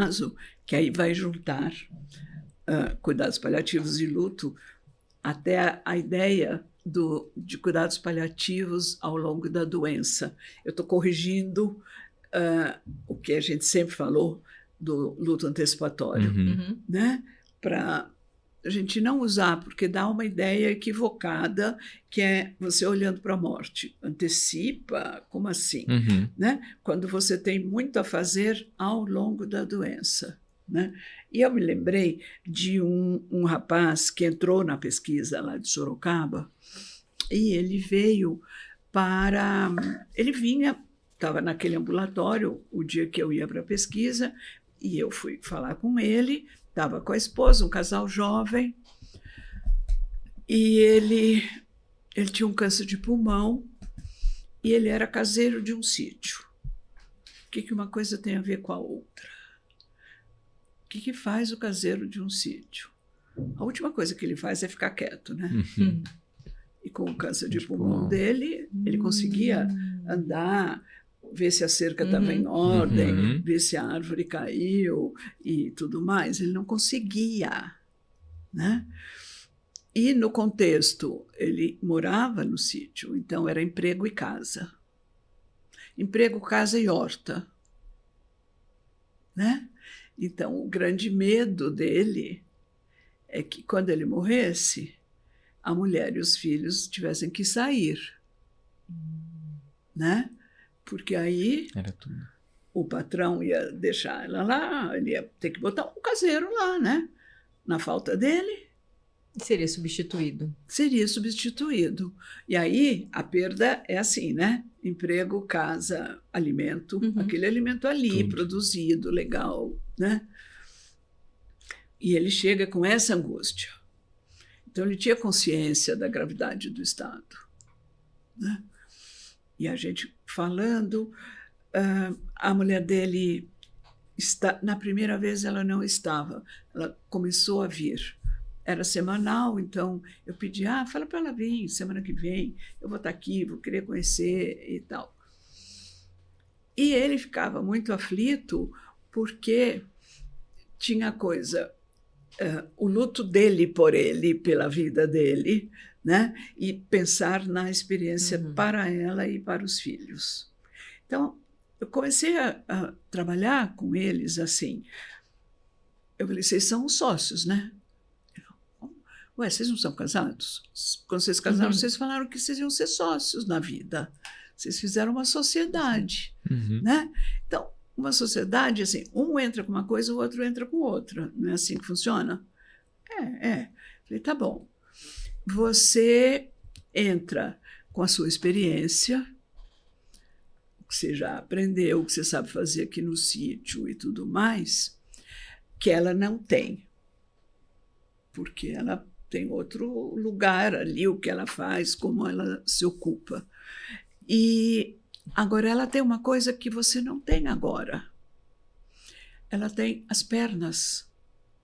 caso, que aí vai juntar cuidados paliativos e luto, até a ideia de cuidados paliativos ao longo da doença. Eu estou corrigindo o que a gente sempre falou do luto antecipatório, né? Para a gente não usar, porque dá uma ideia equivocada, que é você olhando para a morte. Antecipa? Como assim? Né? Quando você tem muito a fazer ao longo da doença. Né? E eu me lembrei de um rapaz que entrou na pesquisa lá de Sorocaba, e ele veio ele vinha, estava naquele ambulatório o dia que eu ia para a pesquisa, e eu fui falar com ele, estava com a esposa, um casal jovem, e ele tinha um câncer de pulmão, e ele era caseiro de um sítio. O que uma coisa tem a ver com a outra? O que faz o caseiro de um sítio? A última coisa que ele faz é ficar quieto, né? E com o câncer de pulmão dele, ele conseguia andar, ver se a cerca estava em ordem, ver se a árvore caiu e tudo mais. Ele não conseguia, né? E, no contexto, ele morava no sítio, então era emprego e casa. Emprego, casa e horta, né? Então, o grande medo dele é que, quando ele morresse, a mulher e os filhos tivessem que sair, né? Porque aí era tudo. O patrão ia deixar ela lá, ele ia ter que botar um caseiro lá, né? Na falta dele. Seria substituído. Seria substituído. E aí a perda é assim, né? Emprego, casa, alimento, aquele alimento ali, tudo produzido, legal, né? E ele chega com essa angústia. Então ele tinha consciência da gravidade do estado, né? E a gente falando, a mulher dele, na primeira vez ela não estava, ela começou a vir. Era semanal, então eu pedi, fala para ela vir, semana que vem, eu vou estar aqui, vou querer conhecer e tal. E ele ficava muito aflito porque tinha coisa, o luto dele por ele, pela vida dele, né? E pensar na experiência para ela e para os filhos. Então, eu comecei a trabalhar com eles assim. Eu falei, vocês são sócios, né? Ué, vocês não são casados? Quando vocês casaram, vocês falaram que vocês iam ser sócios na vida. Vocês fizeram uma sociedade, né? Então, uma sociedade, assim, um entra com uma coisa, o outro entra com outra. Não é assim que funciona? Falei, tá bom. Você entra com a sua experiência, o que você já aprendeu, o que você sabe fazer aqui no sítio e tudo mais, que ela não tem. Porque ela tem outro lugar ali, o que ela faz, como ela se ocupa. E agora ela tem uma coisa que você não tem agora. Ela tem as pernas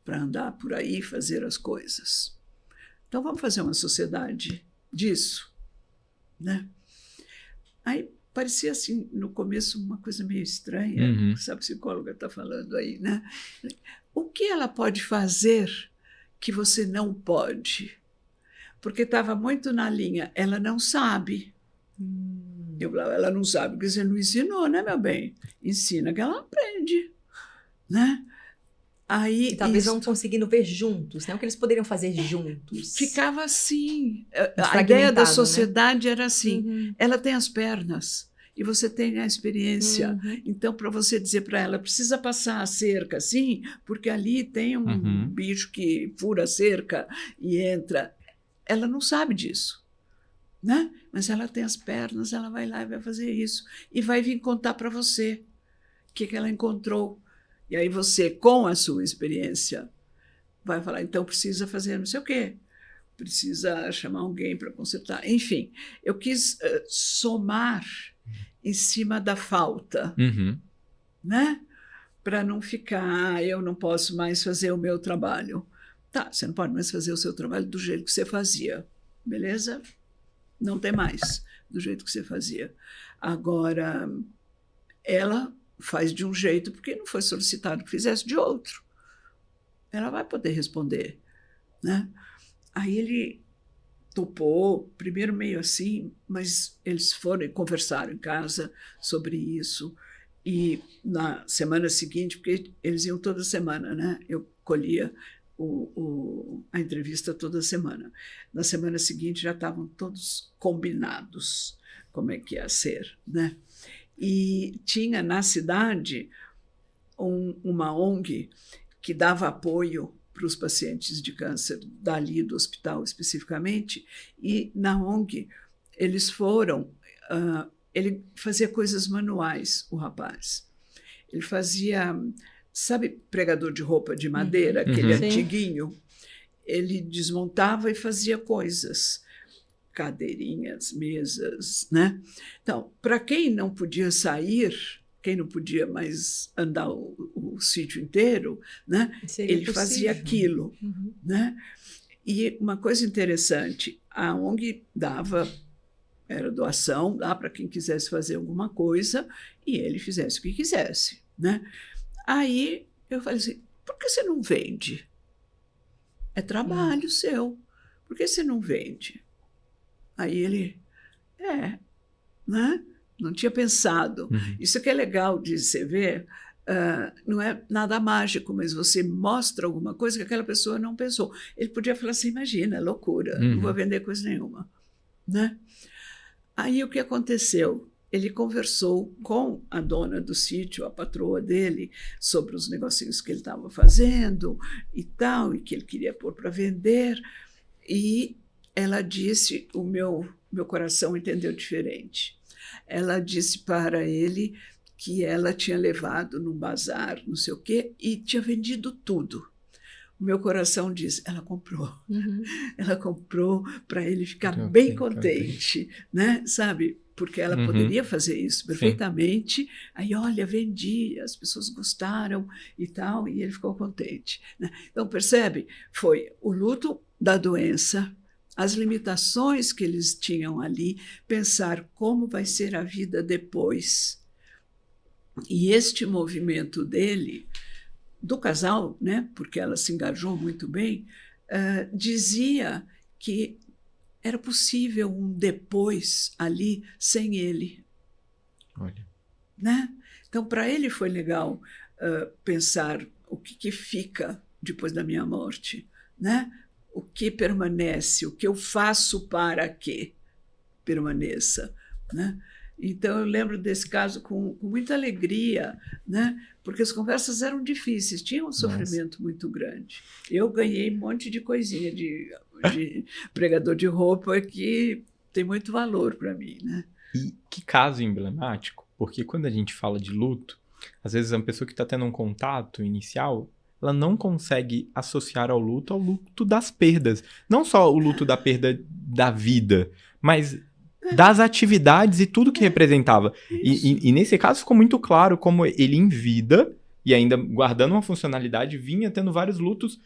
para andar por aí, fazer as coisas. Então vamos fazer uma sociedade disso, né? Aí parecia assim, no começo, uma coisa meio estranha, que a psicóloga está falando aí, né? O que ela pode fazer que você não pode? Porque estava muito na linha, ela não sabe. Eu falava, ela não sabe porque você não ensinou, né, meu bem? Ensina que ela aprende, né? Aí, e talvez não conseguindo ver juntos, né? O que eles poderiam fazer juntos. Ficava assim. A ideia da sociedade, né? Era assim, ela tem as pernas e você tem a experiência. Então, para você dizer para ela, precisa passar a cerca, assim, porque ali tem um bicho que fura a cerca e entra. Ela não sabe disso, né? Mas ela tem as pernas, ela vai lá e vai fazer isso. E vai vir contar para você o que ela encontrou. E aí você, com a sua experiência, vai falar, então precisa fazer não sei o quê, precisa chamar alguém para consertar. Enfim, eu quis somar em cima da falta, né? Para não ficar, eu não posso mais fazer o meu trabalho. Tá, você não pode mais fazer o seu trabalho do jeito que você fazia, beleza? Não tem mais do jeito que você fazia. Agora, ela faz de um jeito porque não foi solicitado que fizesse de outro. Ela vai poder responder, né? Aí ele topou, primeiro meio assim, mas eles foram e conversaram em casa sobre isso. E na semana seguinte, porque eles iam toda semana, né? Eu colhia a entrevista toda semana. Na semana seguinte já estavam todos combinados como é que ia ser, né? E tinha na cidade uma ONG que dava apoio para os pacientes de câncer dali do hospital especificamente, e na ONG eles foram... ele fazia coisas manuais, o rapaz. Ele fazia, sabe, pregador de roupa de madeira, aquele antiguinho? Ele desmontava e fazia coisas, cadeirinhas, mesas, né? Então, para quem não podia sair, quem não podia mais andar o sítio inteiro, né? Ele fazia aquilo, né? E uma coisa interessante, a ONG dava... era doação, dá para quem quisesse fazer alguma coisa, e ele fizesse o que quisesse, né? Aí eu falei assim, por que você não vende? É trabalho seu, por que você não vende? Aí ele, né? Não tinha pensado. Isso que é legal de você ver, não é nada mágico, mas você mostra alguma coisa que aquela pessoa não pensou. Ele podia falar assim, imagina, é loucura, não vou vender coisa nenhuma, né? Aí o que aconteceu? Ele conversou com a dona do sítio, a patroa dele, sobre os negocinhos que ele estava fazendo e tal, e que ele queria pôr para vender. E ela disse, o meu coração entendeu diferente. Ela disse para ele que ela tinha levado num bazar, não sei o quê, e tinha vendido tudo. O meu coração diz, ela comprou. Ela comprou para ele ficar bem contente, né? Sabe? Porque ela poderia fazer isso perfeitamente. Sim. Aí, olha, vendi, as pessoas gostaram e tal, e ele ficou contente, né? Então, percebe? Foi o luto da doença, as limitações que eles tinham ali, pensar como vai ser a vida depois. E este movimento dele... do casal, né, porque ela se engajou muito bem, dizia que era possível um depois ali sem ele. Olha. Né? Então, para ele foi legal pensar o que fica depois da minha morte, né? O que permanece, o que eu faço para que permaneça, né? Então, eu lembro desse caso com muita alegria, né? Porque as conversas eram difíceis, tinha um sofrimento muito grande. Eu ganhei um monte de coisinha de pregador de roupa que tem muito valor para mim, né? E que caso emblemático, porque quando a gente fala de luto, às vezes uma pessoa que está tendo um contato inicial, ela não consegue associar ao luto das perdas. Não só o luto da perda da vida, mas... das atividades e tudo que representava. E nesse caso ficou muito claro como ele em vida, e ainda guardando uma funcionalidade, vinha tendo vários lutos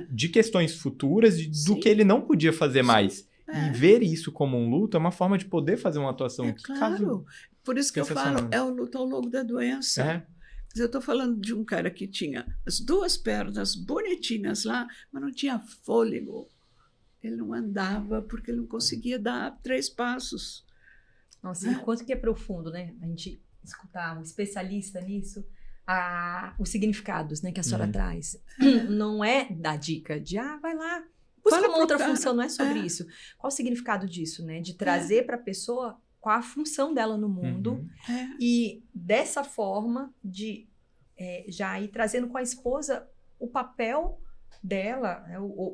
de questões futuras, do que ele não podia fazer mais. E ver isso como um luto é uma forma de poder fazer uma atuação. Claro, por isso que eu falo, é o luto ao longo da doença. Eu estou falando de um cara que tinha as duas pernas bonitinhas lá, mas não tinha fôlego. Ele não andava porque ele não conseguia dar 3 passos. Nossa, e quanto que é profundo, né? A gente escutar um especialista nisso, os significados, né, que a senhora traz. Não é dar dica de, vai lá, busca uma outra função, não é sobre isso. Qual o significado disso, né? De trazer para a pessoa qual a função dela no mundo e dessa forma de já ir trazendo com a esposa o papel dela,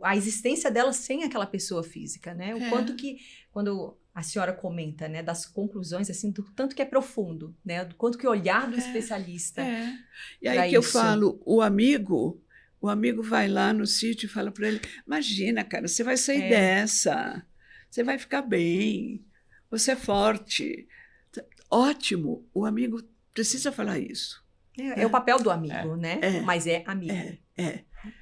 a existência dela sem aquela pessoa física, né? O quanto que, quando a senhora comenta, né, das conclusões, assim, do tanto que é profundo, né? Do quanto que o olhar do especialista. E aí que eu falo, o amigo vai lá no sítio e fala para ele, imagina, cara, você vai sair dessa, você vai ficar bem, você é forte. Ótimo, o amigo precisa falar isso. É o papel do amigo, né? Mas é amigo.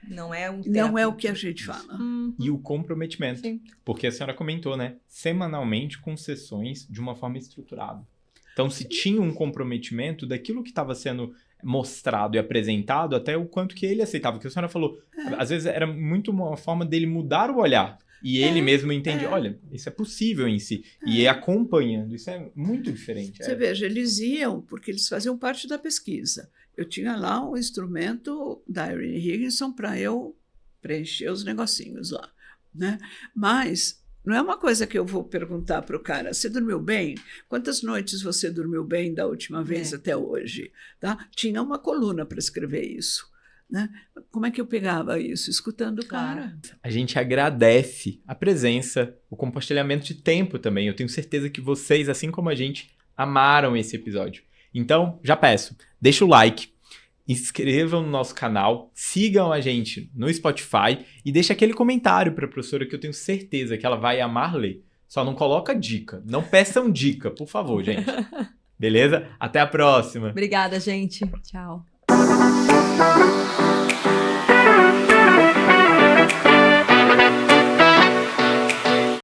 Não é um terapeuta. Não é o que a gente fala. E o comprometimento. Sim. Porque a senhora comentou, né? Semanalmente com sessões de uma forma estruturada. Então, se tinha um comprometimento daquilo que estava sendo mostrado e apresentado, até o quanto que ele aceitava. Porque a senhora falou, às vezes era muito uma forma dele mudar o olhar. E ele mesmo entende, olha, isso é possível em si. E ir acompanhando, isso é muito diferente. Você veja, eles iam, porque eles faziam parte da pesquisa. Eu tinha lá um instrumento da Irene Higginson para eu preencher os negocinhos lá, né? Mas não é uma coisa que eu vou perguntar para o cara, você dormiu bem? Quantas noites você dormiu bem da última vez até hoje? Tá? Tinha uma coluna para escrever isso. Né? Como é que eu pegava isso? Escutando o cara. A gente agradece a presença, o compartilhamento de tempo também. Eu tenho certeza que vocês, assim como a gente, amaram esse episódio. Então, já peço, deixa o like, inscrevam no nosso canal, sigam a gente no Spotify e deixa aquele comentário para a professora que eu tenho certeza que ela vai amar ler. Só não coloca dica, não peçam dica, por favor, gente. Beleza? Até a próxima. Obrigada, gente. Tchau.